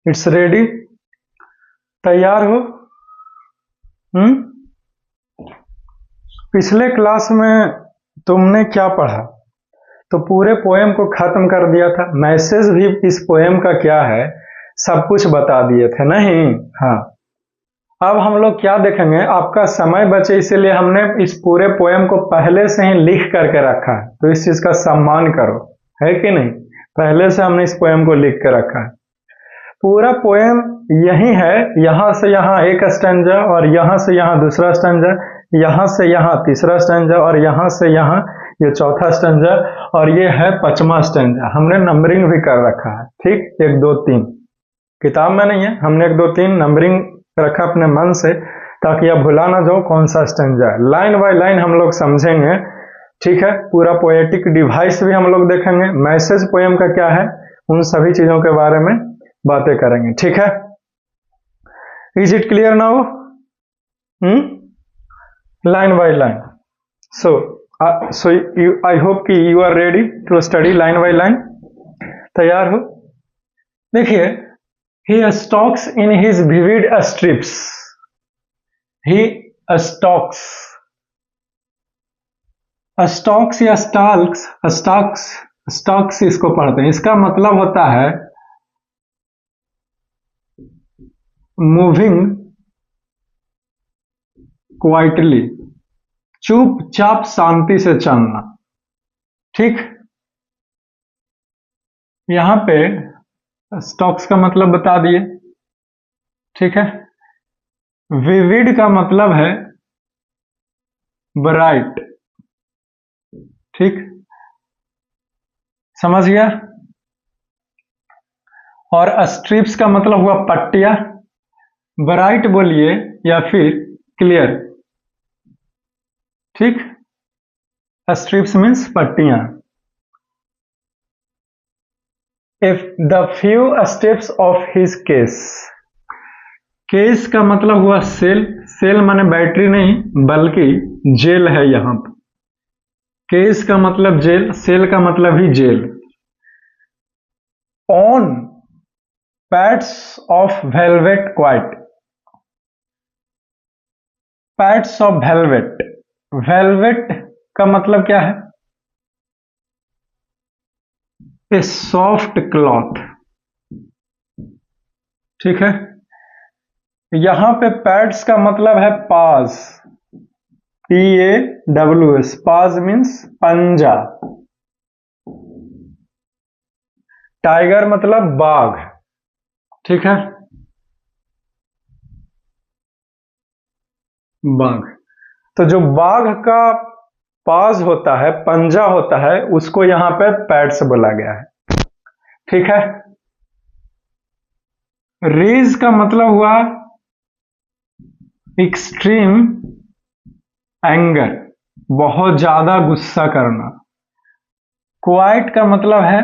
It's ready. तैयार हो? पिछले क्लास में तुमने क्या पढ़ा? तो पूरे पोएम को खत्म कर दिया था, मैसेज भी इस पोएम का क्या है सब कुछ बता दिए थे नहीं? हाँ, अब हम लोग क्या देखेंगे, आपका समय बचे इसीलिए हमने इस पूरे पोएम को पहले से ही लिख करके रखा है, तो इस चीज का सम्मान करो, है कि नहीं? पहले से हमने इस पोएम को लिख के रखा है। पूरा पोएम यही है, यहां से यहां एक स्टैंजा और यहां से यहां दूसरा स्टैंजा, यहां से यहां तीसरा स्टैंजा और यहां से यहां ये चौथा स्टैंजा और ये है पांचवा स्टैंजा। हमने नंबरिंग भी कर रखा है, ठीक? 1 2 3 किताब में नहीं है, हमने 1 2 3 नंबरिंग रखा अपने मन से, ताकि आप भुला ना जाओ कौन सा स्टैंजा है। लाइन बाय लाइन हम लोग समझेंगे, ठीक है? पूरा पोएटिक डिवाइस भी हम लोग देखेंगे, मैसेज पोएम का क्या है, उन सभी चीजों के बारे में बातें करेंगे, ठीक है? Is it clear now? Line by line. So I hope कि you are ready to study line by line. तैयार हो? देखिए, he stalks in his vivid strips. He stalks. Stalks या stalks इसको पढ़ते हैं। इसका मतलब होता है मूविंग क्वाइटली, चुपचाप शांति से चलना, ठीक? यहां पे स्टॉक्स का मतलब बता दिए, ठीक है? विविड का मतलब है ब्राइट, ठीक? समझ गया? और स्ट्रिप्स का मतलब हुआ पट्टियां। ब्राइट बोलिए या फिर क्लियर, ठीक? स्ट्रिप्स मीन्स पट्टियां। If the few steps of his case, case का मतलब हुआ सेल, सेल माने बैटरी नहीं बल्कि जेल है यहां पर। केस का मतलब जेल, सेल का मतलब ही jail. On pads of velvet quite, pads of velvet, velvet का मतलब क्या है? ए सॉफ्ट क्लॉथ, ठीक है? यहां पे पैड्स का मतलब है पाज, PAWS, पाज मीन्स पंजा। टाइगर मतलब बाघ, ठीक है? बाघ, तो जो बाघ का पाज होता है, पंजा होता है, उसको यहां पे पैड्स बोला गया है, ठीक है? रेज का मतलब हुआ एक्सट्रीम एंगर, बहुत ज्यादा गुस्सा करना। क्वाइट का मतलब है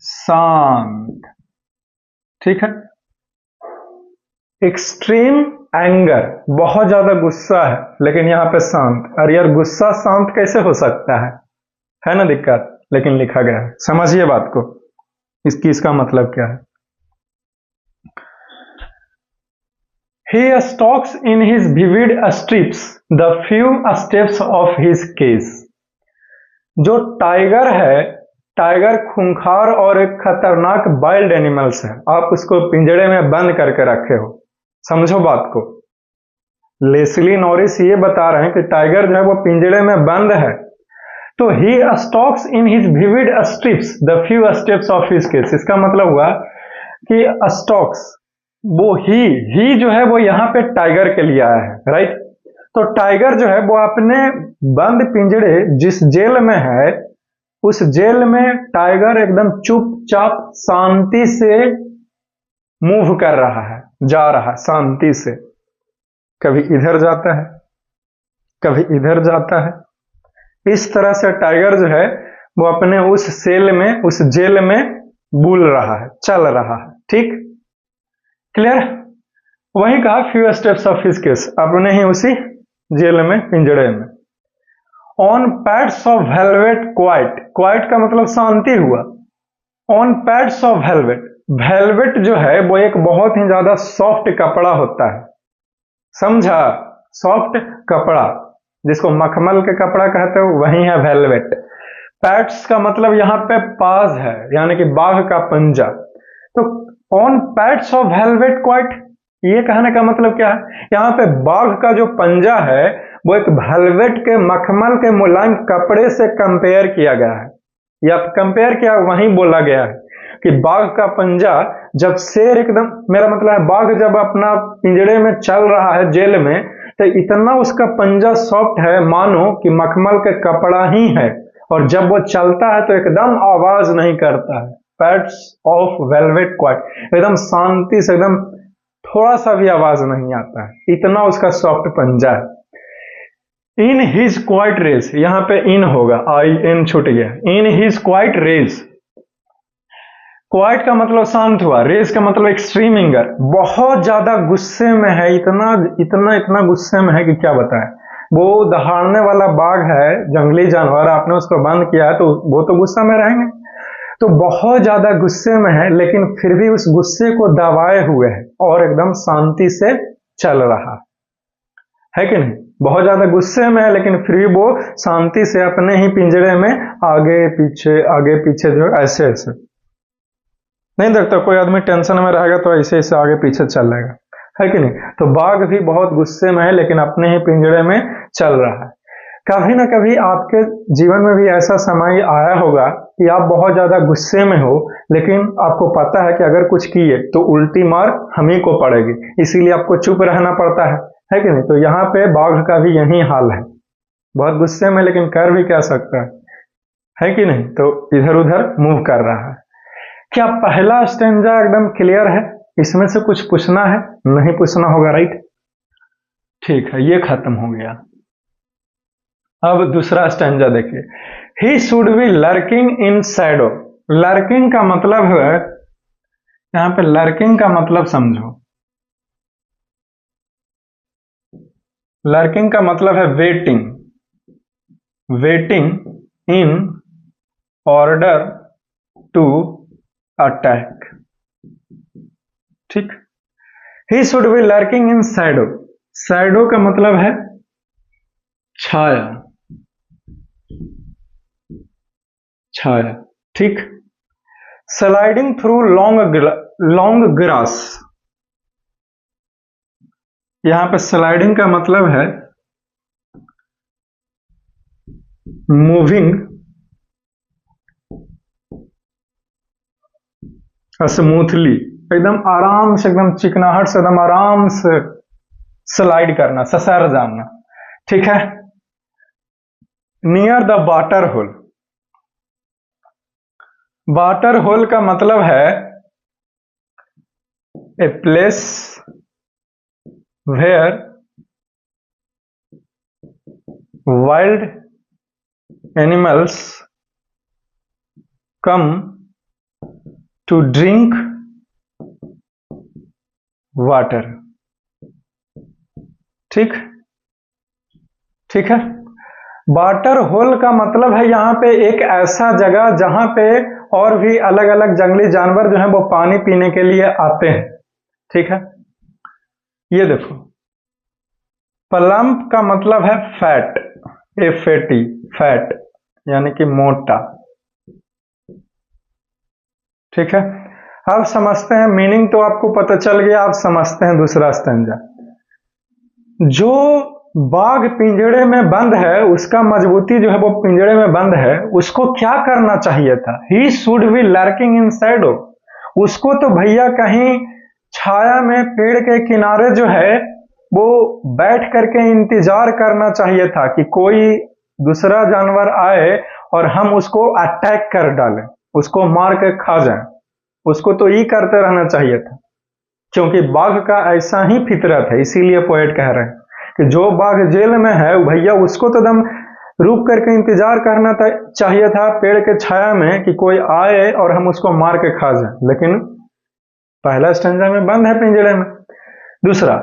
शांत, ठीक है? एक्सट्रीम एंगर, बहुत ज्यादा गुस्सा है लेकिन यहां पे शांत। अरे यार, गुस्सा शांत कैसे हो सकता है ना दिक्कत? लेकिन लिखा गया है, समझिए बात को, इसका मतलब क्या है। He stalks in his vivid strips the few steps of his case. जो टाइगर है, टाइगर खूंखार और एक खतरनाक वाइल्ड एनिमल्स है। आप उसको पिंजड़े में बंद करके रखे हो, समझो बात को। लेस्ली नॉरिस ये बता रहे हैं कि टाइगर जो है वो पिंजड़े में बंद है। तो he stalks in his vivid strips the few steps of his case, इसका मतलब हुआ कि stalks, वो ही जो है वो यहाँ पे टाइगर के लिए आया है, राइट? तो टाइगर जो है वो अपने बंद पिंजड़े जिस जेल में है, उस जेल में टाइगर एकदम चुपचाप शांति से मूव कर रहा है, जा रहा है शांति से। कभी इधर जाता है, कभी इधर जाता है। इस तरह से टाइगर जो है वो अपने उस सेल में, उस जेल में बुल रहा है, चल रहा है, ठीक? क्लियर? वही कहा few steps of his case, अपने ही उसी जेल में, पिंजड़े में। On pads of velvet quite, quite का मतलब शांति हुआ। On pads of velvet, velvet जो है वो एक बहुत ही ज्यादा सॉफ्ट कपड़ा होता है, समझा? सॉफ्ट कपड़ा, जिसको मखमल के कपड़ा कहते हो, वही है वेलवेट। पैट्स का मतलब यहाँ पे पाज है, यानी कि बाघ का पंजा। तो on pets of velvet quite, ये कहने का मतलब क्या है? यहाँ पे बाघ का जो पंजा है वो एक वेलवेट के मखमल के मुलायम कपड़े से कंपेयर किया गया है, या कंपेयर किया वहीं बोला गया है कि बाघ का पंजा, जब शेर एकदम, मेरा मतलब है बाघ जब अपना पिंजड़े में चल रहा है जेल में, तो इतना उसका पंजा सॉफ्ट है मानो कि मखमल के कपड़ा ही है, और जब वो चलता है तो एकदम आवाज नहीं करता है। पैट्स ऑफ वेलवेट क्वाइट, एकदम शांति से, एकदम थोड़ा सा भी आवाज नहीं आता है, इतना उसका सॉफ्ट पंजा है। इन हिज क्वाइट रेस, यहां पे इन होगा, आई एन छूट गया। In his quiet rage, quiet का मतलब शांत हुआ, रेस का मतलब एक्सट्रीम एंगर, बहुत ज्यादा गुस्से में है, इतना इतना इतना गुस्से में है कि क्या बताएं। वो दहाड़ने वाला बाघ है, जंगली जानवर, आपने उसको बंद किया है तो वो तो गुस्सा में रहेंगे, तो बहुत ज्यादा गुस्से में है, लेकिन फिर भी उस गुस्से को दबाए हुए है और एकदम शांति से चल रहा है कि नहीं? बहुत ज्यादा गुस्से में है लेकिन फिर भी वो शांति से अपने ही पिंजरे में आगे पीछे जो ऐसे ऐसे नहीं देखता। कोई आदमी टेंशन में रहेगा तो ऐसे ऐसे आगे पीछे चलेगा, है कि नहीं? तो बाघ भी बहुत गुस्से में है लेकिन अपने ही पिंजरे में चल रहा है। कभी ना कभी आपके जीवन में भी ऐसा समय आया होगा कि आप बहुत ज्यादा गुस्से में हो, लेकिन आपको पता है कि अगर कुछ किए तो उल्टी मार हम ही को पड़ेगी, इसीलिए आपको चुप रहना पड़ता है कि नहीं? तो यहाँ पे बाघ का भी यही हाल है, बहुत गुस्से में, लेकिन कर भी क्या सकता है कि नहीं? तो इधर उधर मूव कर रहा है। क्या पहला स्टेंजा एकदम क्लियर है? इसमें से कुछ पूछना है? नहीं पूछना होगा, राइट? ठीक है, ये खत्म हो गया। अब दूसरा स्टेंजा देखिए। ही should be lurking in shadow. Lurking का मतलब है, यहां पे लर्किंग का मतलब समझो। लर्किंग का मतलब है waiting, waiting in order to attack, ठीक? He should be lurking in shadow. Shadow का मतलब है छाया, छाया, ठीक? स्लाइडिंग थ्रू लॉन्ग ग्रास, यहां पे स्लाइडिंग का मतलब है मूविंग स्मूथली, एकदम आराम से, एकदम चिकनाहट से, एकदम आराम से स्लाइड करना, ससर जाना, ठीक है? Near the water hole. Water hole का मतलब है a place where wild animals come to drink water, ठीक? ठीक है। वाटर होल का मतलब है यहाँ पे एक ऐसा जगह जहां पे और भी अलग अलग जंगली जानवर जो है वो पानी पीने के लिए आते हैं, ठीक है? ये देखो, प्लम्प का मतलब है फैट, ए फैटी, फैट यानी कि मोटा, ठीक है? आप समझते हैं, मीनिंग तो आपको पता चल गया, आप समझते हैं दूसरा स्टेंजा। जो बाघ पिंजड़े में बंद है, उसका मजबूती जो है वो पिंजड़े में बंद है, उसको क्या करना चाहिए था? ही should be lurking in shadow. उसको तो भैया कहीं छाया में पेड़ के किनारे जो है वो बैठ करके इंतजार करना चाहिए था कि कोई दूसरा जानवर आए और हम उसको अटैक कर डालें, उसको मार के खा जाएं। उसको तो ये करते रहना चाहिए था, क्योंकि बाघ का ऐसा ही फितरत है। इसीलिए पोएट कह रहे हैं कि जो बाघ जेल में है भैया, उसको तो दम रुक करके इंतजार करना चाहिए था पेड़ के छाया में कि कोई आए और हम उसको मार के खा जाएं, लेकिन पहला स्टेंजा में बंद है पिंजड़े में। दूसरा,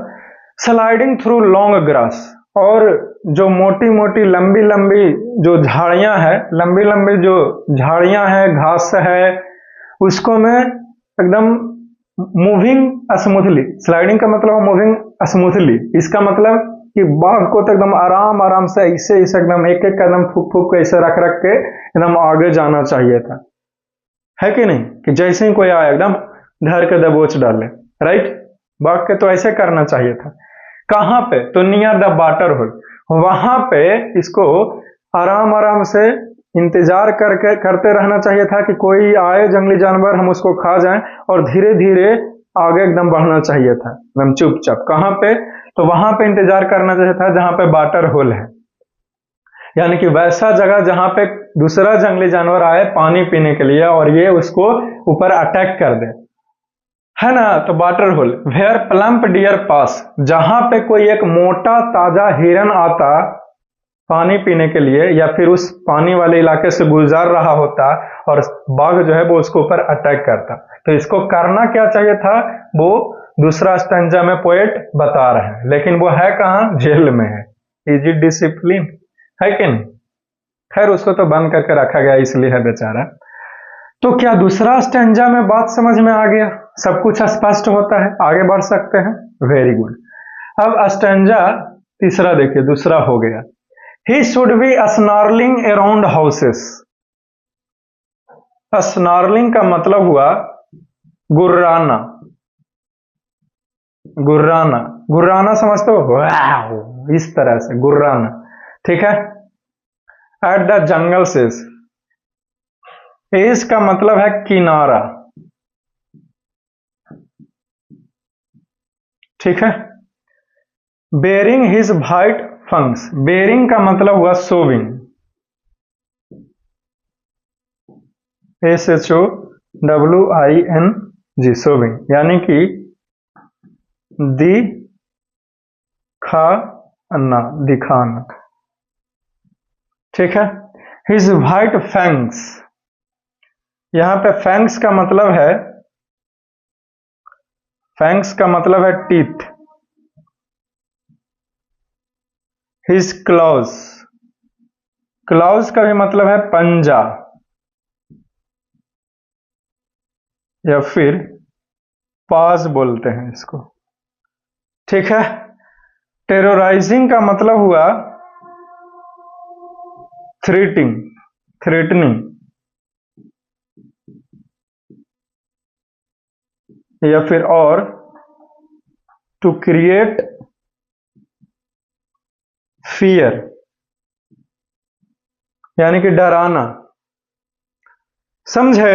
स्लाइडिंग थ्रू लॉन्ग ग्रास, और जो मोटी मोटी लंबी लंबी जो झाड़ियां हैं, लंबी लंबी जो झाड़ियां हैं, घास है, उसको मैं एकदम मूविंग स्मूथली, स्लाइडिंग का मतलब मूविंग स्मूथली, इसका मतलब कि बाघ को तो एकदम आराम आराम से ऐसे ऐसे एकदम एक एक कदम फूक फूक के ऐसे रख रख के एकदम आगे जाना चाहिए था, है कि नहीं? कि जैसे ही कोई आया एकदम धर के दबोच डाले, राइट? बाघ के तो ऐसे करना चाहिए था। कहाँ पे? तो नियर द वाटर होल, वहां पे इसको आराम आराम से इंतजार करते रहना चाहिए था कि कोई आए जंगली जानवर, हम उसको खा जाएं, और धीरे धीरे आगे एकदम बढ़ना चाहिए था, एकदम चुपचाप। कहाँ पे? तो वहां पे इंतजार करना चाहिए था जहां पे वाटर होल है, यानी कि वैसा जगह जहां पे दूसरा जंगली जानवर आए पानी पीने के लिए और ये उसको ऊपर अटैक कर दे, है ना? तो water hole, where plump deer pass, जहां पे कोई एक मोटा ताजा हिरन आता पानी पीने के लिए, या फिर उस पानी वाले इलाके से गुजर रहा होता और बाघ जो है वो उसको ऊपर अटैक करता। तो इसको करना क्या चाहिए था, वो दूसरा स्टैंजा में पोएट बता रहे हैं, लेकिन वो है कहाँ? जेल में है। इज इट डिसिप्लिन, है कि नहीं? खैर उसको तो बंद करके रखा गया इसलिए है बेचारा। तो क्या दूसरा स्टैंजा में बात समझ में आ गया? सब कुछ स्पष्ट होता है, आगे बढ़ सकते हैं। Very good. अब स्टैंजा तीसरा देखिए, दूसरा हो गया। He should be snarling around houses. Snarling का मतलब हुआ गुर्राना, गुर्राना, गुर्राना समझते हो? इस तरह से गुर्राना, ठीक है? At the jungle edge, edge का मतलब है किनारा, ठीक है? Baring his white fangs, baring का मतलब हुआ शोविंग, SHOWING, शोविंग, यानी कि दिखाना, दिखाना, ठीक है? हिज वाइट फैंक्स, यहां पे फैंक्स का मतलब है, फैंक्स का मतलब है टीथ। हिज क्लॉज, क्लॉज का भी मतलब है पंजा या फिर पास बोलते हैं इसको, ठीक है? टेरराइजिंग का मतलब हुआ थ्रेटिंग, थ्रेटनिंग, या फिर और टू क्रिएट फियर, यानी कि डराना, समझे?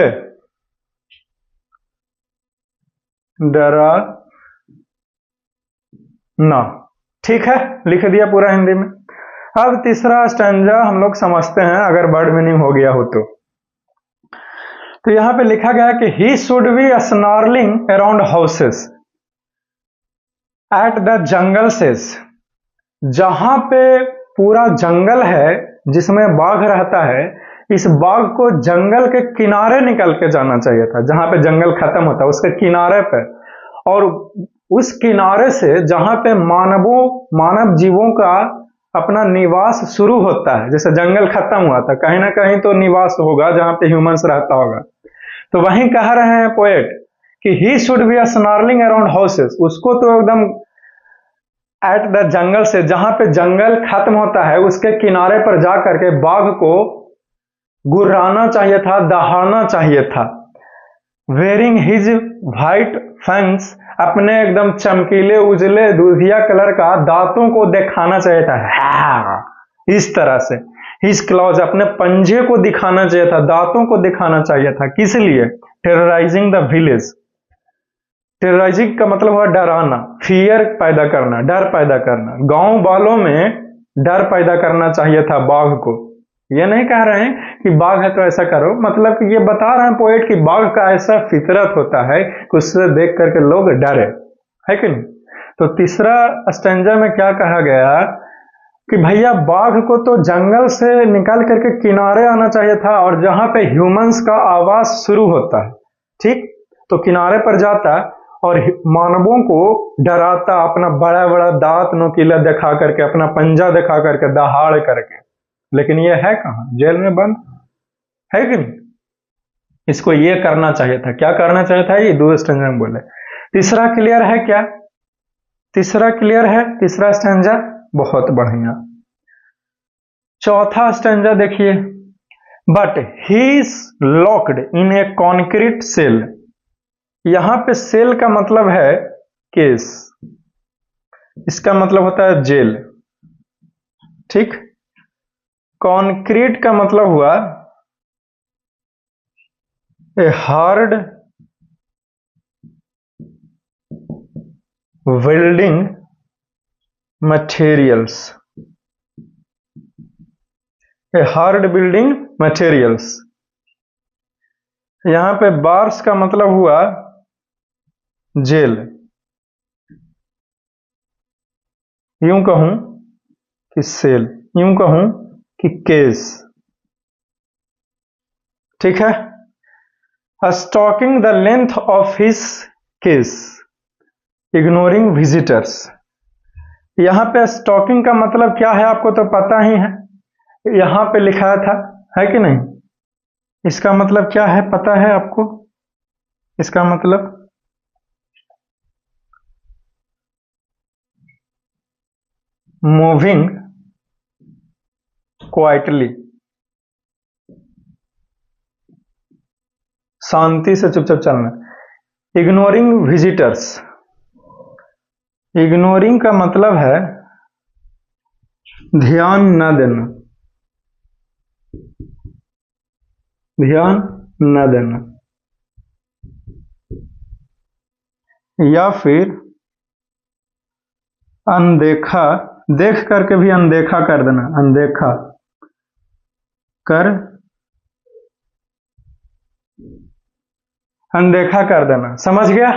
डराना, ठीक है? लिख दिया पूरा हिंदी में। अब तीसरा स्टैंजा हम लोग समझते हैं, अगर वर्ड मीनिंग हो गया हो तो यहां पे लिखा गया है कि ही should B snarling around houses eight the jungle says, जहां पे पूरा जंगल है जिसमें बाघ रहता है, इस बाघ को जंगल के किनारे निकल के जाना चाहिए था, जहां पे जंगल खत्म होता है उसके किनारे पे, और उस किनारे से जहां पे मानव जीवों का अपना निवास शुरू होता है, जैसे जंगल खत्म हुआ था, कहीं ना कहीं तो निवास होगा जहां पे ह्यूमंस रहता होगा। तो वहीं कह रहे हैं पोएट कि ही should B snarling around houses, उसको तो एकदम एट द जंगल से, जहां पे जंगल खत्म होता है उसके किनारे पर जा करके बाघ को गुर्राना चाहिए था, दहाड़ना चाहिए था। वेयरिंग हिज वाइट फैंक्स, अपने एकदम चमकीले उजले दूधिया कलर का दांतों को दिखाना चाहिए था, इस तरह से। हिज क्लॉज, अपने पंजे को दिखाना चाहिए था, दांतों को दिखाना चाहिए था। किस लिए? टेरराइजिंग द विलेज, टेरराइजिंग का मतलब हुआ डराना, फियर पैदा करना, डर पैदा करना। गांव वालों में डर पैदा करना चाहिए था बाघ को। ये नहीं कह रहे हैं कि बाघ है तो ऐसा करो, मतलब कि ये बता रहे हैं पोएट कि बाघ का ऐसा फितरत होता है कि उससे देख करके लोग डरे, है कि नहीं? तो तीसरा स्टैंजा में क्या कहा गया कि भैया बाघ को तो जंगल से निकल करके किनारे आना चाहिए था, और जहां पे ह्यूमंस का आवाज शुरू होता है, ठीक, तो किनारे पर जाता और मानवों को डराता, अपना बड़ा बड़ा दांत नोकीला दिखा करके, अपना पंजा दिखा करके, दहाड़ करके। लेकिन ये है कहां? जेल में बंद, है कि नहीं? इसको ये करना चाहिए था। क्या करना चाहिए था? ये दो स्टेंजा में बोले। तीसरा क्लियर है क्या? तीसरा क्लियर है? तीसरा स्टेंजा बहुत बढ़िया। चौथा स्टेंजा देखिए, but he is locked in a concrete cell. यहां पे सेल का मतलब है केस, इसका मतलब होता है जेल। ठीक, कॉन्क्रीट का मतलब हुआ a hard welding materials, a hard building materials. यहां पे बार्स का मतलब हुआ जेल। यूं कहूं कि सेल, यूं कहूं कि केस। ठीक है, stalking the length of his cage ignoring visitors. यहां पे स्टॉकिंग का मतलब क्या है आपको तो पता ही है, यहां पे लिखा था, है कि नहीं? इसका मतलब क्या है पता है आपको? इसका मतलब मूविंग क्वाइटली, शांति से चुपचाप चलना। इग्नोरिंग विजिटर्स, इग्नोरिंग का मतलब है ध्यान न देना, ध्यान न देना, या फिर अनदेखा, देख करके भी अनदेखा कर देना, अनदेखा कर, अनदेखा कर देना। समझ गया?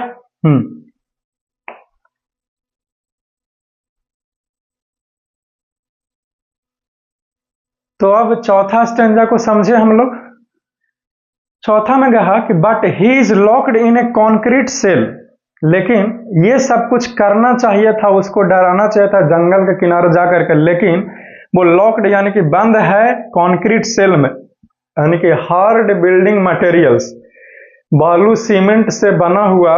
तो अब चौथा स्टेंजा को समझे हम लोग। चौथा में कहा कि but he is locked in a concrete cell, लेकिन ये सब कुछ करना चाहिए था, उसको डराना चाहिए था जंगल के किनारे जाकर के, लेकिन वो लॉक्ड यानी कि बंद है कॉन्क्रीट सेल में, यानी कि हार्ड बिल्डिंग मटेरियल्स, बालू सीमेंट से बना हुआ,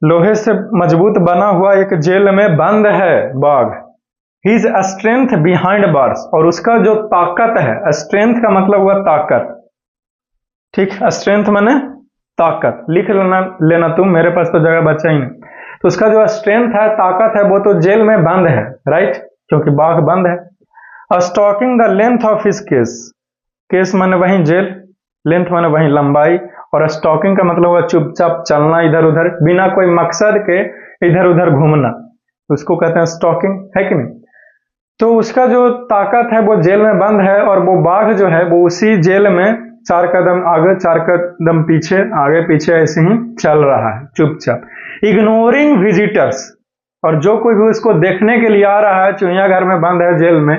लोहे से मजबूत बना हुआ एक जेल में बंद है बाघ। हिज स्ट्रेंथ बिहाइंड बार्स, और उसका जो ताकत है, स्ट्रेंथ का मतलब हुआ ताकत। ठीक, स्ट्रेंथ माने ताकत, लिख लेना तुम, मेरे पास तो जगह बचा ही नहीं। तो उसका जो स्ट्रेंथ है, ताकत है, वो तो जेल में बंद है, राइट, क्योंकि बाघ बंद है। Stalking the length of his cage, cage माने वही जेल, लेंथ माने वही लंबाई, और स्टॉकिंग का मतलब हुआ चुपचाप चलना इधर उधर, बिना कोई मकसद के इधर उधर घूमना, उसको कहते हैं स्टॉकिंग, है कि नहीं? तो उसका जो ताकत है वो जेल में बंद है, और वो बाघ जो है वो उसी जेल में 4 कदम आगे 4 कदम पीछे, आगे पीछे ऐसे ही चल रहा है चुपचाप, इग्नोरिंग विजिटर्स। और जो कोई भी उसको देखने के लिए आ रहा है, चिड़ियाघर में बंद है जेल में,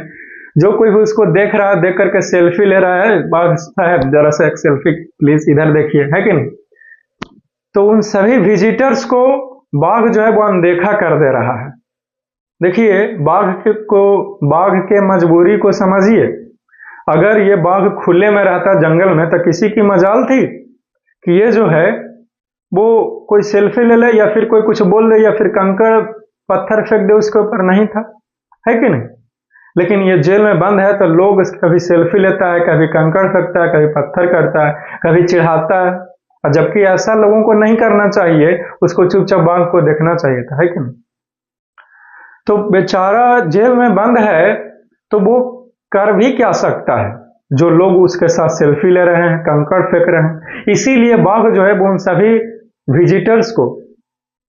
जो कोई भी उसको देख रहा है, देख करके सेल्फी ले रहा है, बाघ साहब जरा सा एक सेल्फी प्लीज इधर देखिए, है कि नहीं? तो उन सभी विजिटर्स को बाघ जो है वो अनदेखा कर दे रहा है। देखिए, बाघ के मजबूरी को समझिए। अगर ये बाघ खुले में रहता जंगल में तो किसी की मजाल थी कि ये जो है वो कोई सेल्फी ले ले, या फिर कोई कुछ बोल दे, या फिर कंकड़ पत्थर फेंक दे उसके ऊपर, नहीं था, है कि नहीं? लेकिन ये जेल में बंद है तो लोग कभी सेल्फी लेता है, कभी कंकड़ फेंकता है, कभी पत्थर करता है, कभी चिढ़ाता है, और जबकि ऐसा लोगों को नहीं करना चाहिए, उसको चुपचाप बाघ को देखना चाहिए था, है कि नहीं? तो बेचारा जेल में बंद है, तो वो कर भी क्या सकता है, जो लोग उसके साथ सेल्फी ले रहे हैं, कंकड़ फेंक रहे हैं। इसीलिए बाघ जो है वो उन सभी विजिटर्स को,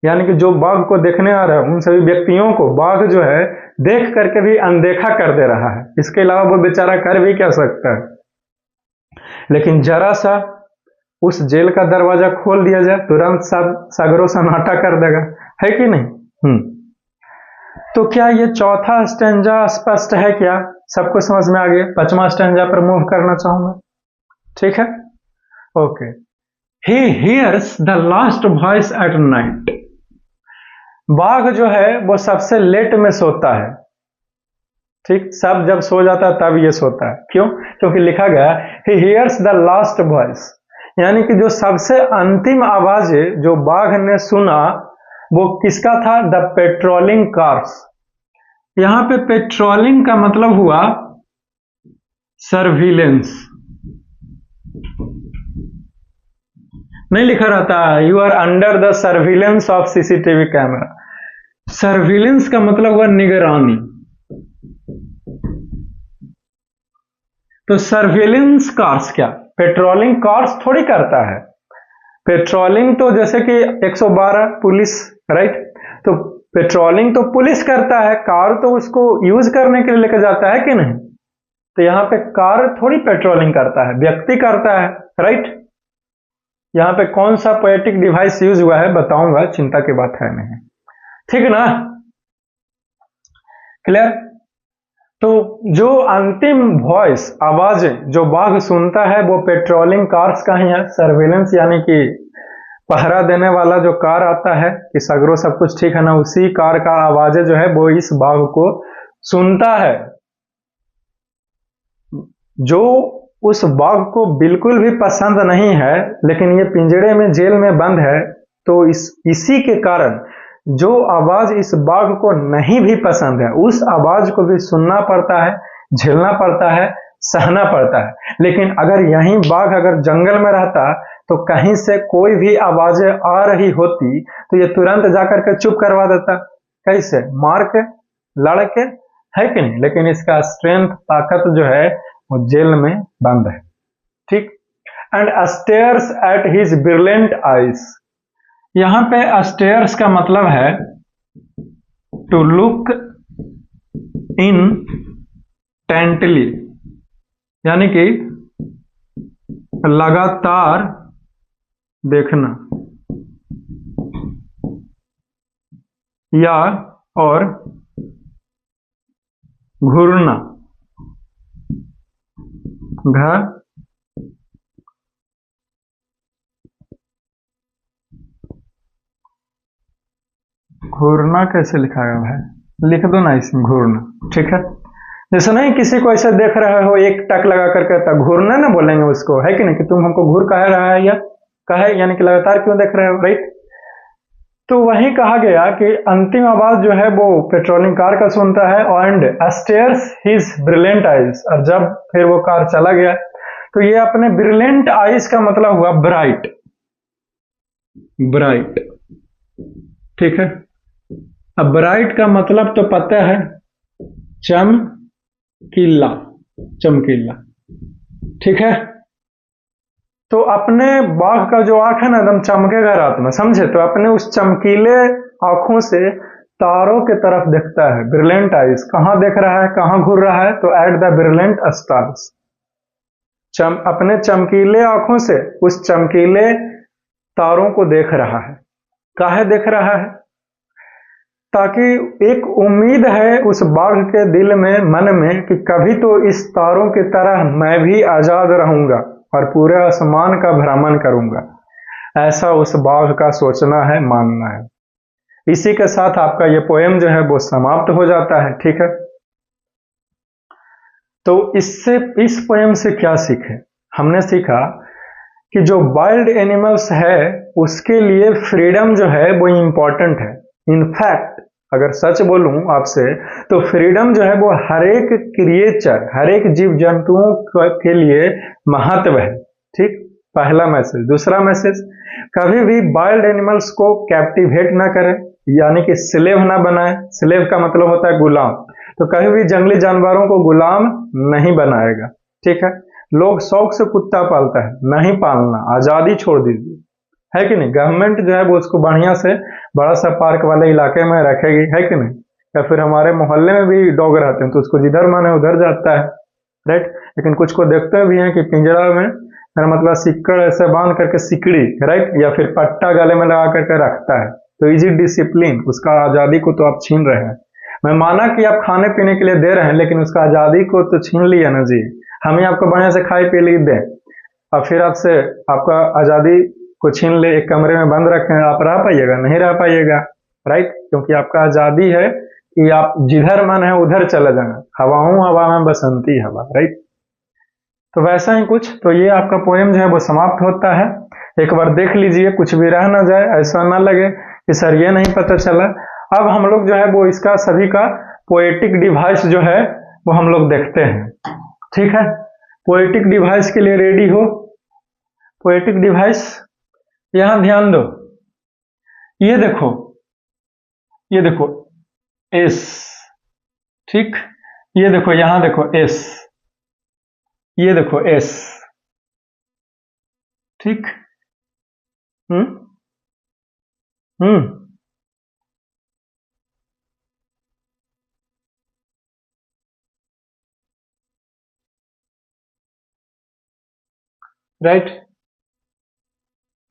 यानी कि जो बाघ को देखने आ रहे हैं, उन सभी व्यक्तियों को बाघ जो है देख करके भी अनदेखा कर दे रहा है। इसके अलावा वो बेचारा कर भी क्या सकता है? लेकिन जरा सा उस जेल का दरवाजा खोल दिया जाए, तुरंत सब सगरों सन्नाटा कर देगा, है कि नहीं? तो क्या ये चौथा स्टेंजा स्पष्ट है? क्या सबको समझ में आ गया? 5वां स्टेंजा पर मूव करना चाहूंगा, ठीक है? Okay. He hears the last voice at night. बाघ जो है वो सबसे लेट में सोता है, ठीक, सब जब सो जाता है तब ये सोता है। क्यों? क्योंकि लिखा गया he hears the last voice, यानी कि जो सबसे अंतिम आवाज जो बाघ ने सुना वो किसका था? The patrolling cars. यहां पे पेट्रोलिंग का मतलब हुआ सर्विलेंस। नहीं लिखा रहता you are under the surveillance of CCTV camera. Surveillance का मतलब हुआ निगरानी। तो सर्विलेंस कार्स क्या? पेट्रोलिंग कार्स थोड़ी करता है। पेट्रोलिंग तो जैसे कि 112 पुलिस, राइट? तो पेट्रोलिंग तो पुलिस करता है, कार तो उसको यूज करने के लिए लेकर जाता है कि नहीं? तो यहां पे कार थोड़ी पेट्रोलिंग करता है, व्यक्ति करता है, राइट? यहां पे कौन सा पोएटिक डिवाइस यूज हुआ है बताऊंगा, चिंता की बात है नहीं, ठीक ना? क्लियर? तो जो अंतिम वॉइस आवाजें जो बाघ सुनता है वो पेट्रोलिंग कार्स का ही है। सर्विलेंस यानी कि पहरा देने वाला जो कार आता है कि सगरो सब कुछ ठीक है ना, उसी कार का आवाजें जो है वो इस बाघ को सुनता है। जो उस बाघ को बिल्कुल भी पसंद नहीं है, लेकिन ये पिंजड़े में जेल में बंद है, तो इसी के कारण जो आवाज इस बाघ को नहीं भी पसंद है उस आवाज को भी सुनना पड़ता है, झेलना पड़ता है, सहना पड़ता है। लेकिन अगर यही बाघ अगर जंगल में रहता तो कहीं से कोई भी आवाजें आ रही होती तो ये तुरंत जाकर के चुप करवा देता। कैसे? मार के, लड़ के, है कि नहीं? लेकिन इसका स्ट्रेंथ, ताकत जो है वो जेल में बंद है, ठीक? And stairs at his brilliant eyes. यहां पे स्टेयर्स का मतलब है टू लुक इन टेंटली, यानी कि लगातार देखना या और घूरना, घूरना कैसे लिखा गया है? लिख दो ना इसमें घूरना, ठीक है? जैसे नहीं किसी को ऐसे देख रहे हो एक टक लगा करके, तब घूरना ना बोलेंगे उसको, है कि नहीं? कि तुम हमको घूर कह रहा है या कहे, यानी कि लगातार क्यों देख रहे हो, राइट? तो वही कहा गया कि अंतिम आवाज जो है वो पेट्रोलिंग कार का सुनता है and stairs his brilliant eyes. और जब फिर वो कार चला गया तो ये अपने ब्रिलियंट आइज का मतलब हुआ ब्राइट, ब्राइट, ठीक है? अब ब्राइट का मतलब तो पता है, चमकीला, चमकीला, ठीक है? तो अपने बाघ का जो आंख है ना एकदम चमकेगा रात में, समझे? तो अपने उस चमकीले आंखों से तारों की तरफ देखता है। ब्रिलियंट आइज, कहां देख रहा है, कहां घूर रहा है? तो एट द ब्रिलियंट स्टार्स। अपने चमकीले आंखों से उस चमकीले तारों को देख रहा है। काहे देख रहा है? ताकि एक उम्मीद है उस बाघ के दिल में, मन में, कि कभी तो इस तारों की तरह मैं भी आजाद रहूंगा और पूरे आसमान का भ्रमण करूंगा। ऐसा उस बाघ का सोचना है, मानना है। इसी के साथ आपका ये पोएम जो है वो समाप्त हो जाता है, ठीक है? तो इससे, इस पोएम से क्या सीखे? हमने सीखा कि जो वाइल्ड एनिमल्स है उसके लिए फ्रीडम जो है वो इंपॉर्टेंट है। इनफैक्ट अगर सच बोलूं आपसे तो फ्रीडम जो है वो हर एक क्रिएचर, हर एक जीव जंतुओं के लिए महत्व है, ठीक? पहला मैसेज। दूसरा मैसेज, कभी भी वाइल्ड एनिमल्स को कैप्टिवेट ना करें, यानी कि स्लेव ना बनाए। स्लेव का मतलब होता है गुलाम। तो कभी भी जंगली जानवरों को गुलाम नहीं बनाएगा, ठीक है? लोग शौक से कुत्ता पालता है, नहीं पालना, आजादी छोड़ दीजिए, है कि नहीं? गवर्नमेंट जो है वो उसको बढ़िया से बड़ा सा पार्क वाले इलाके में रखेगी, है कि नहीं? या फिर हमारे मोहल्ले में भी डॉग रहते हैं तो उसको जिधर मन है उधर जाता है, राइट? लेकिन कुछ को देखते भी हैं कि पिंजरा में, मेरा मतलब सिक्कड़ ऐसे बांध करके, सिकड़ी, राइट, या फिर पट्टा गले में लगा करके रखता है। तो इज इट डिसिप्लिन? उसका आजादी को तो आप छीन रहे हैं। मैं माना कि आप खाने पीने के लिए दे रहे हैं, लेकिन उसका आजादी को तो छीन लिया ना जी। हम ही आपको बढ़िया से खाई पी ली दें और फिर आपसे आपका आजादी को छीन ले, एक कमरे में बंद रखें, आप रह पाइएगा? नहीं रह पाइएगा, राइट? क्योंकि आपका आजादी है कि आप जिधर मन है उधर चले जाना। हवाओं हवा में बसंती हवा, राइट? तो वैसा ही कुछ, तो ये आपका पोएम जो है वो समाप्त होता है। एक बार देख लीजिए, कुछ भी रह ना जाए, ऐसा ना लगे कि सर ये नहीं पता चला। अब हम लोग जो है वो इसका सभी का पोएटिक डिवाइस जो है वो हम लोग देखते हैं। ठीक है, पोएटिक डिवाइस के लिए रेडी हो? पोएटिक डिवाइस, यहां ध्यान दो, ये देखो, ये देखो एस, ठीक, ये देखो, यहां देखो एस, ये देखो एस, ठीक। हम्म हम्म राइट।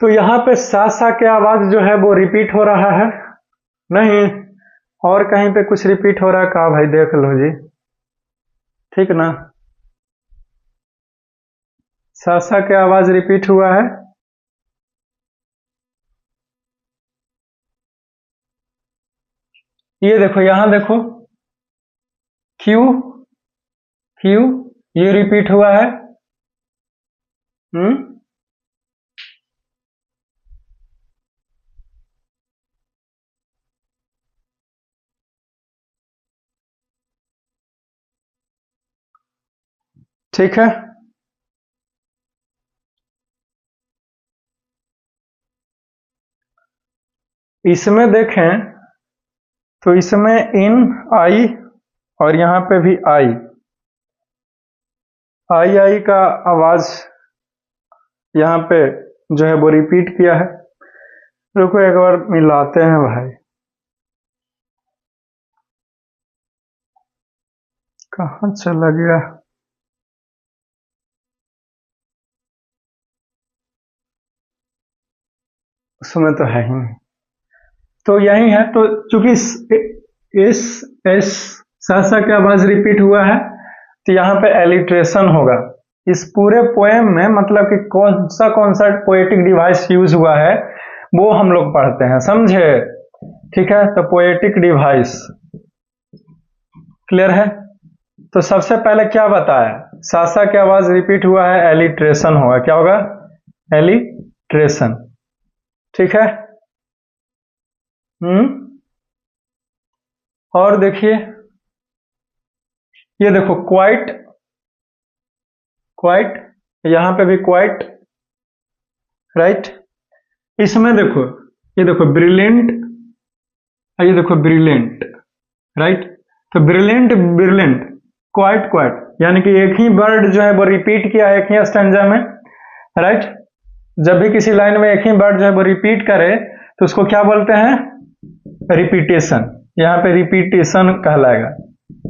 तो यहाँ पे सा सा के आवाज जो है वो रिपीट हो रहा है? नहीं। और कहीं पे कुछ रिपीट हो रहा है? कहा भाई देख लो जी, ठीक ना। सा सा के आवाज रिपीट हुआ है? ये देखो, यहां देखो, क्यू, क्यू, ये रिपीट हुआ है। हम्म ठीक है। इसमें देखें तो इसमें इन आई और यहां पे भी आई, आई आई का आवाज यहाँ पे जो है वो रिपीट किया है। रुको एक बार मिलाते हैं भाई, कहाँ चला गया? उसमें तो है ही नहीं, तो यही है। तो चूंकि इस एस सा सा की आवाज रिपीट हुआ है, तो यहाँ पे एलिट्रेशन होगा। इस पूरे पोएम में मतलब कि कौन सा पोएटिक डिवाइस यूज हुआ है वो हम लोग पढ़ते हैं, समझे? ठीक है, तो पोएटिक डिवाइस क्लियर है। तो सबसे पहले क्या बताया, सा सा की आवाज रिपीट हुआ है, एलिट्रेशन होगा। क्या होगा? एलिट्रेशन, ठीक है। और देखिए, ये देखो क्वाइट, क्वाइट, यहां पे भी क्वाइट, राइट। इसमें देखो, ये देखो ब्रिलियंट, ये देखो ब्रिलियंट, राइट। तो ब्रिलियंट, ब्रिलियंट, क्वाइट, क्वाइट, यानी कि एक ही वर्ड जो है वो रिपीट किया है एक ही स्टैंजा में, राइट। जब भी किसी लाइन में एक ही वर्ड जो है वो रिपीट करे तो उसको क्या बोलते हैं? रिपीटेशन। यहाँ पे रिपीटेशन कहलाएगा,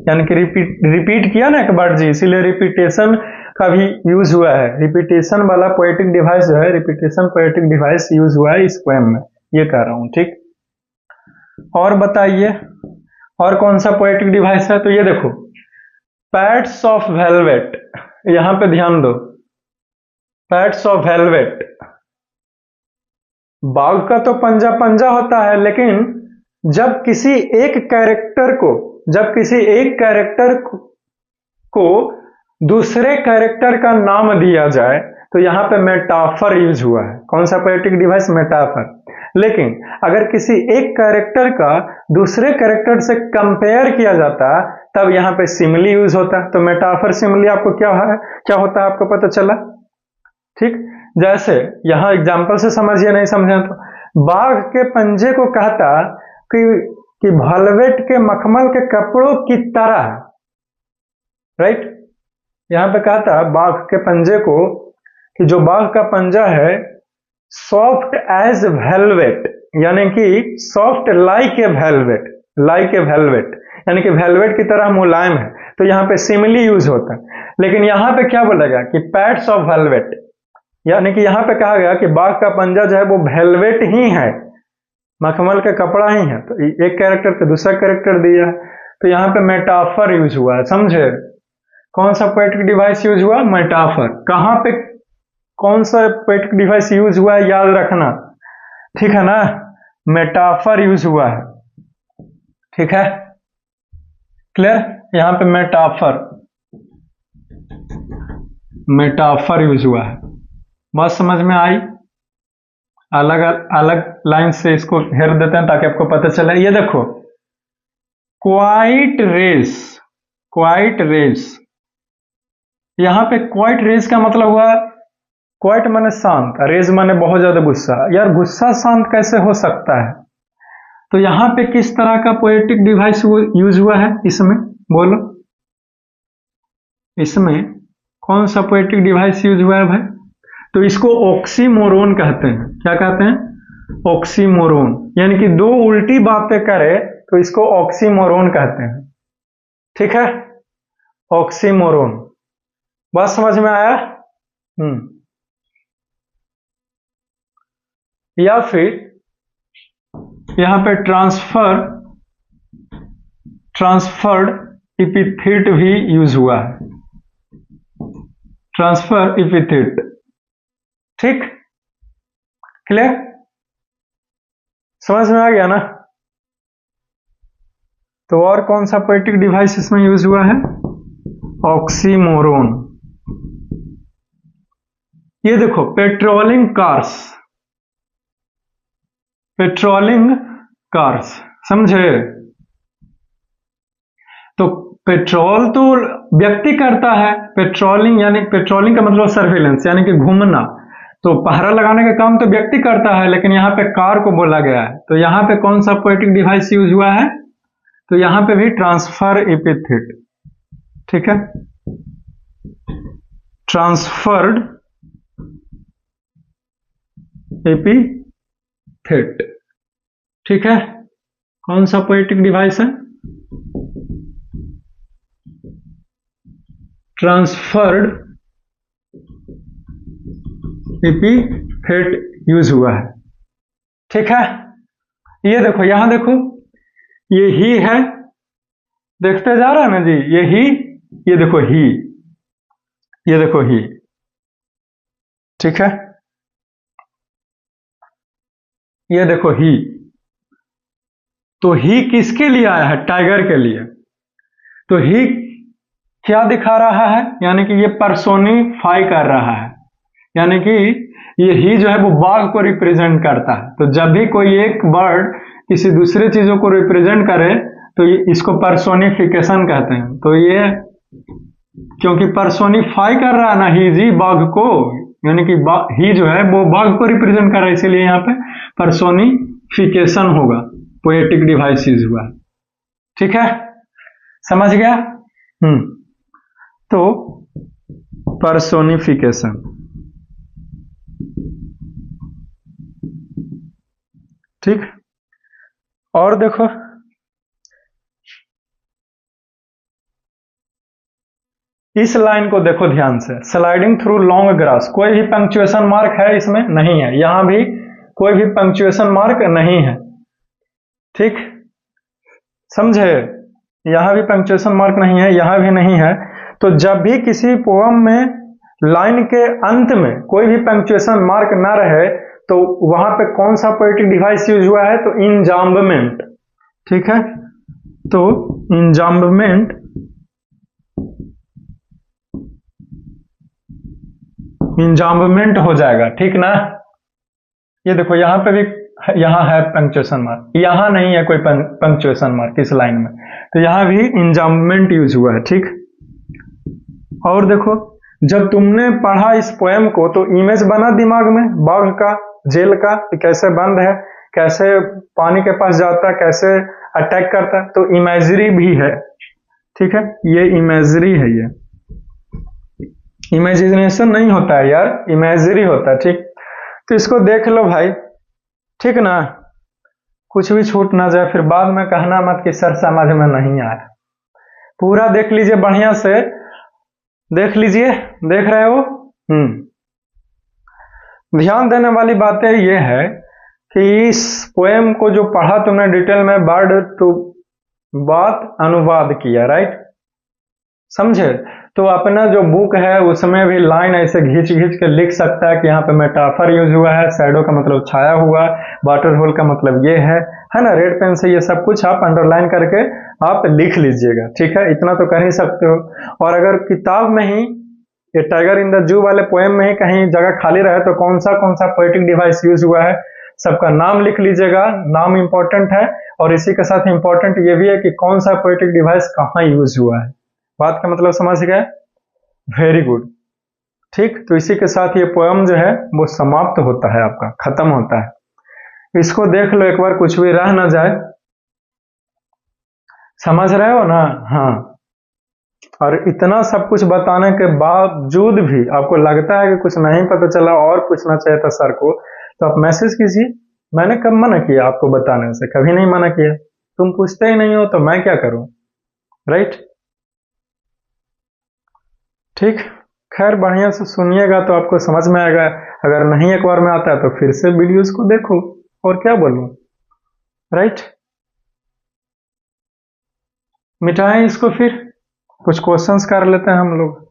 यानी कि रिपीट रिपीट किया ना एक वर्ड जी, इसीलिए रिपीटेशन का भी यूज हुआ है। रिपीटेशन वाला पोएटिक डिवाइस जो है, रिपीटेशन पोएटिक डिवाइस यूज हुआ है इस पोएम में, ये कह रहा हूं, ठीक। और बताइए, और कौन सा पोएटिक डिवाइस है? तो ये देखो, पैट्स ऑफ वेलवेट, यहां पे ध्यान दो, पैट्स ऑफ वेलवेट। बाघ का तो पंजा पंजा होता है, लेकिन जब किसी एक कैरेक्टर को, जब किसी एक कैरेक्टर को दूसरे कैरेक्टर का नाम दिया जाए तो यहां पे मेटाफर यूज हुआ है। कौन सा पोएटिक डिवाइस? मेटाफर। लेकिन अगर किसी एक कैरेक्टर का दूसरे कैरेक्टर से कंपेयर किया जाता तब यहां पे सिमिली यूज होता। तो मेटाफर सिमिली आपको क्या है, क्या होता है आपको पता चला, ठीक। जैसे यहां एग्जांपल से समझिए, नहीं समझे तो बाघ के पंजे को कहता कि वेलवेट के मखमल के कपड़ों की तरह, राइट। यहां पे कहता बाघ के पंजे को कि जो बाघ का पंजा है सॉफ्ट एज वेलवेट, यानी कि soft like a velvet, like a velvet, यानी कि वेलवेट की तरह मुलायम है। तो यहां पे सिमिली यूज होता है। लेकिन यहां पे क्या बोला गया कि पैड्स ऑफ वेलवेट, यानी कि यहां पे कहा गया कि बाघ का पंजा जो है वो वेलवेट ही है, मखमल का कपड़ा ही है। तो एक कैरेक्टर पे दूसरा कैरेक्टर दिया, तो यहां पे मेटाफर यूज हुआ है, समझे? कौन सा पोएटिक डिवाइस यूज हुआ? मेटाफर। कहां पे कौन सा पोएटिक डिवाइस यूज हुआ है याद रखना, ठीक है ना। मेटाफर यूज हुआ है, ठीक है, क्लियर। यहां पे मेटाफर, मेटाफर यूज हुआ है। बात समझ में आई? अलग अलग लाइन से इसको हेर देते हैं ताकि आपको पता चले। ये देखो, क्वाइट रेस, क्वाइट रेस, यहां पे क्वाइट रेस का मतलब हुआ, क्वाइट माने शांत, रेज माने बहुत ज्यादा गुस्सा। यार गुस्सा शांत कैसे हो सकता है? तो यहां पे किस तरह का पोएटिक डिवाइस यूज हुआ है इसमें, बोलो? इसमें कौन सा पोएटिक डिवाइस यूज हुआ है भाई? तो इसको ऑक्सीमोरोन कहते हैं। क्या कहते हैं? ऑक्सीमोरोन, यानी कि दो उल्टी बातें करे तो इसको ऑक्सीमोरोन कहते हैं। ठीक है, ऑक्सीमोरोन। बात समझ में आया? या फिर यहां पे ट्रांसफर्ड इपिथेट भी यूज हुआ है, ट्रांसफर इपिथेट। ठीक, क्लियर? समझ में आ गया ना? तो और कौन सा पोएटिक डिवाइस इसमें यूज हुआ है? ऑक्सीमोरोन। ये देखो, पेट्रोलिंग कार्स, पेट्रोलिंग कार्स, समझे? तो पेट्रोल तो व्यक्ति करता है, पेट्रोलिंग यानी पेट्रोलिंग का मतलब सर्विलेंस यानी कि घूमना, तो पहरा लगाने का काम तो व्यक्ति करता है, लेकिन यहाँ पे कार को बोला गया है। तो यहाँ पे कौन सा पोएटिक डिवाइस यूज हुआ है? तो यहाँ पे भी ट्रांसफर एपिथेट। ठीक है, ट्रांसफर्ड एपिथेट। ठीक है, कौन सा पोएटिक डिवाइस है? ट्रांसफर्ड एपिथेट यूज हुआ है। ठीक है, ये देखो, यहां देखो, ये ही है, देखते जा रहा है ना जी, ये ही, ये देखो ही, ये देखो ही। ठीक है, ये देखो ही। तो ही किसके लिए आया है? टाइगर के लिए। तो ही क्या दिखा रहा है? यानी कि ये पर्सोनिफाई कर रहा है, यानी कि ये ही जो है वो बाघ को रिप्रेजेंट करता है। तो जब भी कोई एक बर्ड किसी दूसरे चीजों को रिप्रेजेंट करे तो ये इसको पर्सोनिफिकेशन कहते हैं। तो ये क्योंकि पर्सोनिफाई कर रहा है ना ही जी बाघ को, यानी कि ही जो है वो बाघ को रिप्रेजेंट कर रहा है, इसीलिए यहाँ पे पर्सोनिफिकेशन होगा, पोएटिक डिवाइस यूज हुआ है। ठीक है, समझ गया? तो पर्सोनिफिकेशन। ठीक, और देखो, इस लाइन को देखो ध्यान से, स्लाइडिंग थ्रू लॉन्ग ग्रास। कोई भी पंक्चुएशन मार्क है इसमें? नहीं है। यहां भी कोई भी पंक्चुएशन मार्क नहीं है। ठीक, समझे? यहां भी पंक्चुएशन मार्क नहीं है, यहां भी नहीं है। तो जब भी किसी पोएम में लाइन के अंत में कोई भी पंक्चुएशन मार्क ना रहे तो वहां पे कौन सा पोएटिक डिवाइस यूज हुआ है? तो इंजाम्बमेंट। ठीक है, तो इंजाम्बमेंट, इंजाम्बमेंट हो जाएगा। ठीक ना? ये देखो, यहां पे भी, यहां है पंक्चुएशन मार्क, यहां नहीं है कोई पंक्चुएशन मार्क इस लाइन में, तो यहां भी इंजाम्बमेंट यूज हुआ है। ठीक, और देखो, जब तुमने पढ़ा इस पोएम को तो इमेज बना दिमाग में बाघ का, जेल का, कैसे बंद है, कैसे पानी के पास जाता है, कैसे अटैक करता है, तो इमेजरी भी है। ठीक है, ये इमेजरी है, ये इमेजिनेशन नहीं होता है यार, इमेजरी होता है। ठीक, तो इसको देख लो भाई। ठीक ना? कुछ भी छूट ना जाए, फिर बाद में कहना मत कि सर समझ में नहीं आया। पूरा देख लीजिए, बढ़िया से देख लीजिए, देख रहे हो? ध्यान देने वाली बातें ये है कि इस पोएम को जो पढ़ा तुमने डिटेल में, वर्ड टू बात अनुवाद किया, राइट? समझे? तो अपना जो बुक है उसमें भी लाइन ऐसे घींच घींच के लिख सकता है कि यहाँ पे मेटाफर यूज हुआ है, शैडो का मतलब छाया हुआ, वाटर होल का मतलब ये है ना? रेड पेन से ये सब कुछ आप अंडरलाइन करके आप लिख लीजिएगा। ठीक है, इतना तो कर ही सकते हो। और अगर किताब में ही ये टाइगर इन द जू वाले पोएम में ही कहीं जगह खाली रहे तो कौन सा पोएटिक डिवाइस यूज हुआ है, सबका नाम लिख लीजिएगा, नाम इंपॉर्टेंट है। और इसी के साथ इंपॉर्टेंट ये भी है कि कौन सा पोएटिक डिवाइस कहाँ यूज हुआ है। बात का मतलब समझ गए? Very good. ठीक, तो इसी के साथ ये पोएम जो है वो समाप्त होता है, आपका खत्म होता है। इसको देख लो एक बार, कुछ भी रह ना जाए। समझ रहे हो ना? हाँ। और इतना सब कुछ बताने के बावजूद भी आपको लगता है कि कुछ नहीं पता चला और पूछना चाहिए था सर को, तो आप मैसेज कीजिए। मैंने कब मना किया आपको बताने से? कभी नहीं मना किया। तुम पूछते ही नहीं हो तो मैं क्या करूं, राइट? ठीक, खैर बढ़िया से सुनिएगा तो आपको समझ में आएगा। अगर नहीं एक बार में आता है तो फिर से वीडियोस को देखो, और क्या बोलूं, राइट? मिटाएं इसको, फिर कुछ क्वेश्चंस कर लेते हैं हम लोग।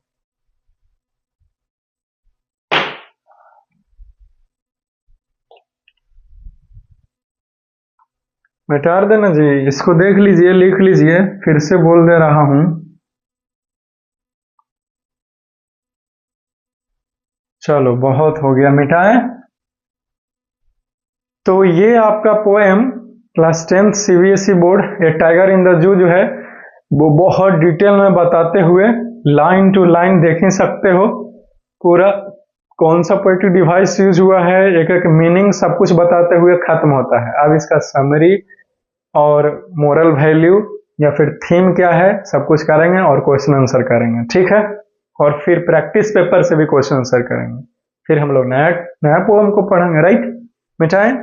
मिटा देना जी, इसको देख लीजिए, लिख लीजिए, फिर से बोल दे रहा हूं। चलो बहुत हो गया, मिटाएं। तो ये आपका poem class 10th CBSE board A tiger in the zoo जो है वो बहुत डिटेल में बताते हुए लाइन टू लाइन देख ही सकते हो, पूरा कौन सा पोएटिक डिवाइस यूज हुआ है, एक एक मीनिंग सब कुछ बताते हुए खत्म होता है। अब इसका समरी और मोरल वैल्यू या फिर थीम क्या है सब कुछ करेंगे और क्वेश्चन आंसर करेंगे, ठीक है? और फिर प्रैक्टिस पेपर से भी क्वेश्चन आंसर करेंगे, फिर हम लोग नया नया पोएम को पढ़ेंगे, राइट? मिटाएं।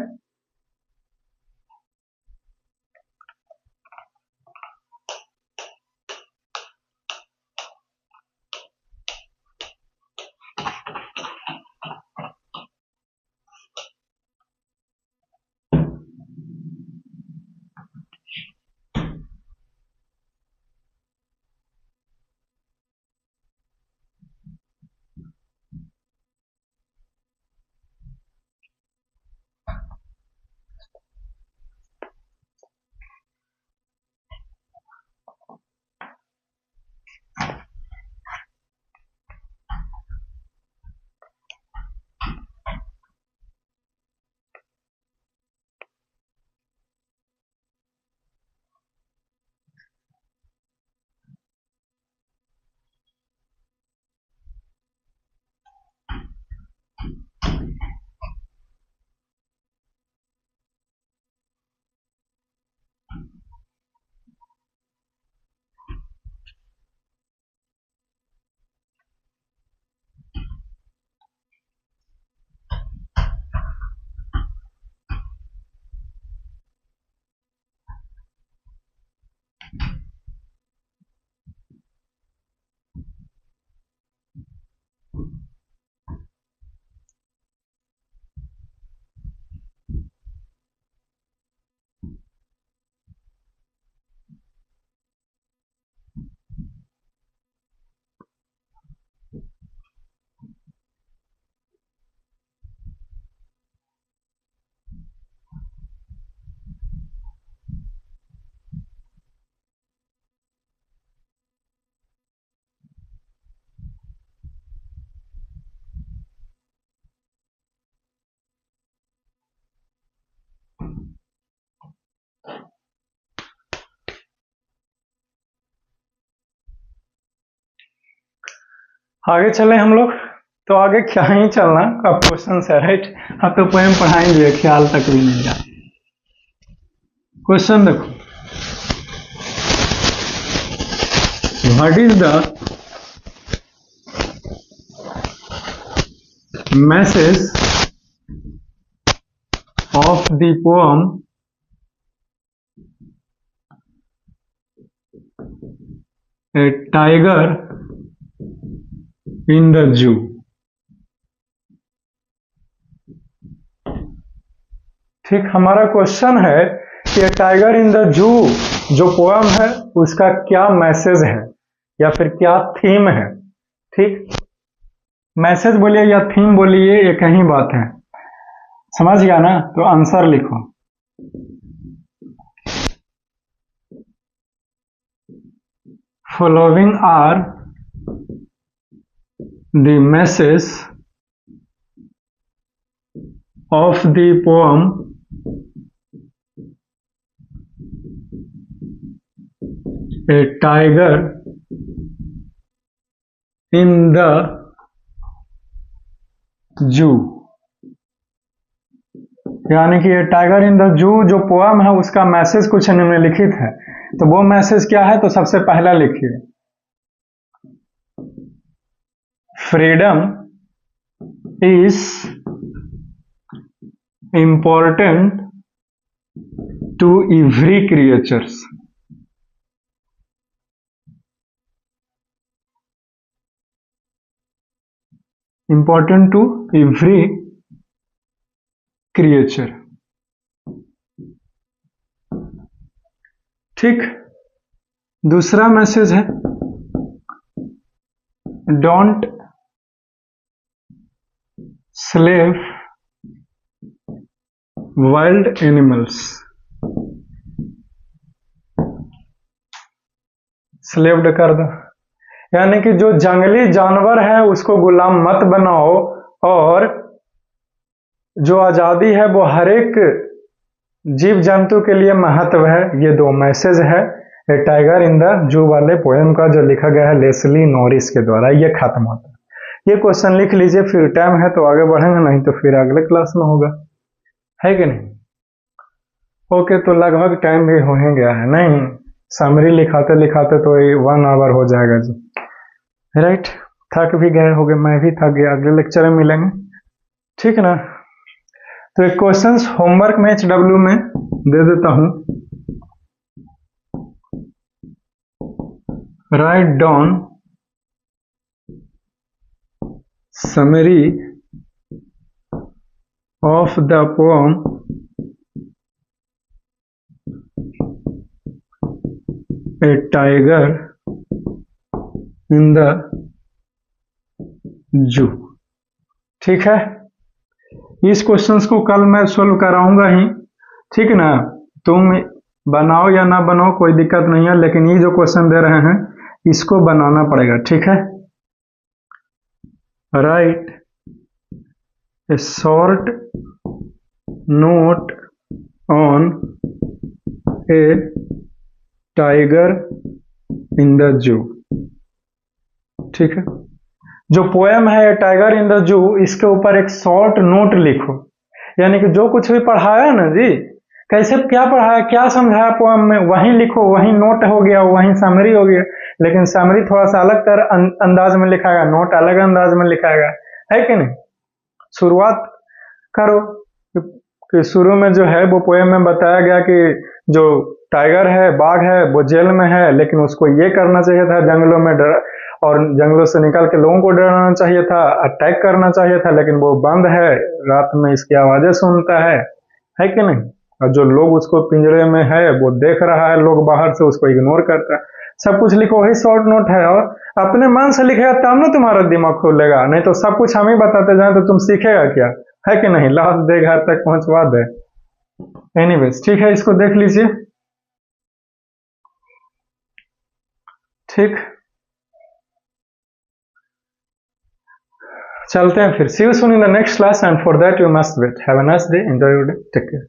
आगे चले हम लोग, तो आगे क्या ही चलना, अब क्वेश्चन है, राइट? अब तो पोएम पढ़ाएंगे, ख्याल तक भी नहीं जा। क्वेश्चन देखो, what is the message of the poem A tiger in the zoo? ठीक, हमारा क्वेश्चन है कि टाइगर इन द जू जो पोएम है उसका क्या मैसेज है या फिर क्या थीम है। ठीक, मैसेज बोलिए या थीम बोलिए एक ही बात है, समझ गया ना? तो आंसर लिखो। Following are the message of the poem a tiger in the zoo, यानी कि ये टाइगर इन द जू जो पोएम है उसका मैसेज कुछ निम्नलिखित है। तो वो मैसेज क्या है, तो सबसे पहला लिखिए, freedom is important to every creatures. Important to every creature. ठीक। दूसरा मैसेज है don't slave wild animals. Slaved कर दो, यानी कि जो जंगली जानवर है उसको गुलाम मत बनाओ, और जो आजादी है वो हर एक जीव जंतु के लिए महत्व है। ये दो मैसेज है ए टाइगर इन द जू वाले पोएम का, जो लिखा गया है लेस्ली नॉरिस के द्वारा। ये खत्म होता है। ये क्वेश्चन लिख लीजिए, फिर टाइम है तो आगे बढ़ेंगे, नहीं तो फिर अगले क्लास में होगा, है कि नहीं। ओके, तो लगभग टाइम भी हो ही गया है, नहीं समरी लिखाते लिखाते तो 1 आवर हो जाएगा जी, राइट। थक भी गए होगे, मैं भी थक गया। अगले लेक्चर में मिलेंगे, ठीक है ना। तो एक क्वेश्चंस होमवर्क में HW में दे देता हूं। Write down summary of the poem A tiger in the zoo. ठीक है, इस क्वेश्चंस को कल मैं सोल्व कराऊंगा ही, ठीक है ना। तुम बनाओ या ना बनाओ कोई दिक्कत नहीं है, लेकिन ये जो क्वेश्चन दे रहे हैं इसको बनाना पड़ेगा, ठीक है। Right A short note on A tiger in the zoo. ठीक है, जो पोएम है टाइगर इन द जू, इसके ऊपर एक शॉर्ट नोट लिखो, यानी कि जो कुछ भी पढ़ाया ना जी, कैसे क्या पढ़ाया, क्या समझाया पोएम में, वही लिखो, वही नोट हो गया, वही समरी हो गया। लेकिन समरी थोड़ा सा अलग अंदाज में लिखाएगा, नोट अलग अंदाज में लिखाएगा, है कि नहीं। शुरुआत करो कि शुरू में जो है वो पोएम में बताया गया कि जो टाइगर है, बाघ है, वो जेल में है, लेकिन उसको ये करना चाहिए था जंगलों में और जंगलों से निकल के लोगों को डराना चाहिए था, अटैक करना चाहिए था, लेकिन वो बंद है, रात में इसकी आवाजें सुनता है कि नहीं। और जो लोग उसको पिंजरे में है वो देख रहा है, लोग बाहर से उसको इग्नोर करता है। सब कुछ लिखो, वही शॉर्ट नोट है, और अपने मन से लिखेगा तब ना तुम्हारा दिमाग खुलेगा, नहीं तो सब कुछ हम ही बताते जाए तो तुम सीखेगा क्या, है कि नहीं। लास्ट दे घर तक पहुंचवा दे। एनीवेज, ठीक है, इसको देख लीजिए, ठीक। चलते हैं फिर। See you soon in the next class, and for that you must wait. Have a nice day, enjoy your day, take care.